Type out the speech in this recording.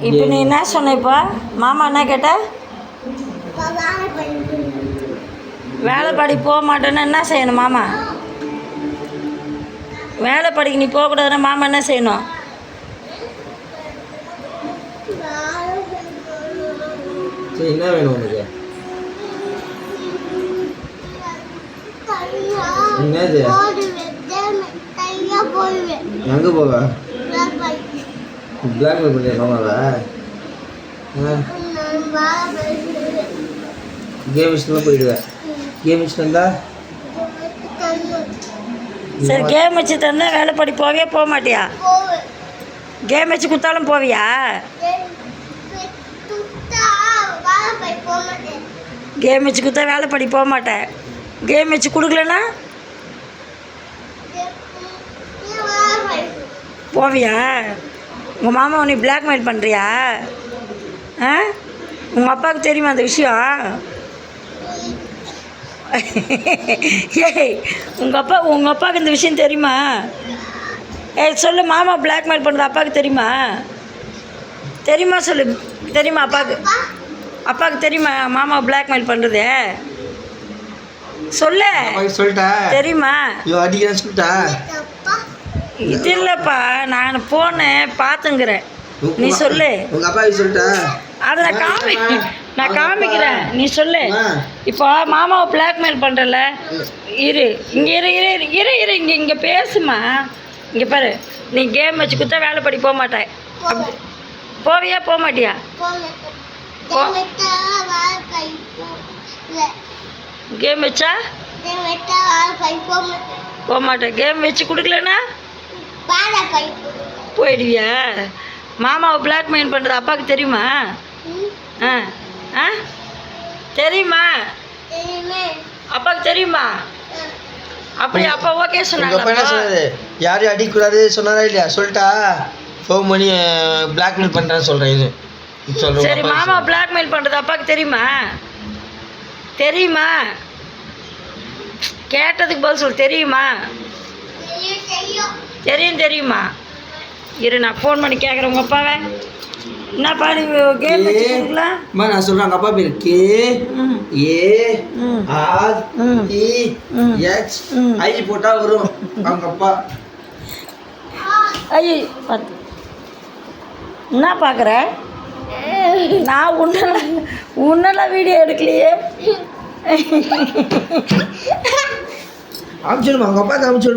இப்போ நீ என்ன சொன்ன? இப்போ மாமா என்ன கேட்ட? வேலைப்பாடி போக மாட்டேன்னா என்ன செய்யணும் மாமா? வேலைப்பாடிக்கு நீ போகக்கூடாதுன்னா மாமா என்ன செய்யணும்? என்ன வேணும் உனக்கு? என்னது? எங்கே போவ? பிளாக்மெயில் பண்ணியா மாமாவை? கேம் வச்சுலாம் போயிடுவேன். கேம் வச்சு தந்தா சரி, கேம் வச்சு தந்தா வேலைப்பாடி போவியா போக மாட்டியா? கேம் வச்சு கொடுத்தாலும் போவியா? கேம் வச்சு கொடுத்தா வேலைப்பாடி போக மாட்டேன். கேம் வச்சு கொடுக்கலன்னா போவியா? உங்கள் மாமா உன்னை பிளாக்மெயில் பண்ணுறியா? ஆ, உங்கள் அப்பாவுக்கு தெரியுமா அந்த விஷயம்? ஏய், உங்கள் அப்பாவுக்கு இந்த விஷயம் தெரியுமா? ஏய் சொல்லு, மாமா பிளாக்மெயில் பண்ணுறது அப்பாவுக்கு தெரியுமா? தெரியுமா சொல்லு. தெரியுமா அப்பாவுக்கு தெரியுமா மாமா பிளாக்மெயில் பண்ணுறது? சொல்லு. சொல்லிட்டா தெரியுமா? சொல்லிட்டா. இது இல்லைப்பா, நான் போனேன் பார்த்துங்கிறேன். நீ சொல்லு. உங்கள் அப்பா சொல்லிட்டா. அதை நான் காமிக்கிறேன். நீ சொல்லு. இப்போ மாமாவை பிளாக்மெயில் பண்ணுறல. இரு இங்கே இரு இங்கே பேசுமா. இங்கே பாரு, நீ கேம் வச்சு கொடுத்தா வேலைப்படி போக மாட்டேன். அப்படி போவியா போக மாட்டியா? கேம் வச்சா போக மாட்டேன். கேம் வச்சு கொடுக்கலன்னா போயிடுவியா? மாமாவை பிளாக்மெயில் பண்ணுறது அப்பாவுக்கு தெரியுமா? ஆ ஆ தெரியுமா? அப்பாவுக்கு தெரியுமா? அப்படி அப்பா ஓகே சொன்னாங்க. யாரையும் அடிக்கக்கூடாது சொன்னாரா இல்லையா? சொல்லிட்டா. ஃபோன் பண்ணி பிளாக்மெயில் பண்ணுறேன்னு சொல்கிறேன். இது சரி, மாமா பிளாக்மெயில் பண்ணுறது அப்பாவுக்கு தெரியுமா? தெரியுமா? கேட்டதுக்கு பதில் சொல். தெரியுமா? தெரியுமா? இரு, நான் ஃபோன் பண்ணி கேட்குறேன் உங்கள் அப்பாவை. என்னப்பா நீ கேம் வச்சுக்கலாம்? நான் சொல்கிறேன். எங்கள் அப்பா பேர் KAREH போட்டால் வரும் அவங்க அப்பா. ஐயோ பார்த்து என்ன பார்க்குற? நான் உன்னெல்லாம் வீடியோ எடுக்கலையே. அனுப்பிச்சிடுமா அவங்க அப்பா அனுப்பிச்சிடு.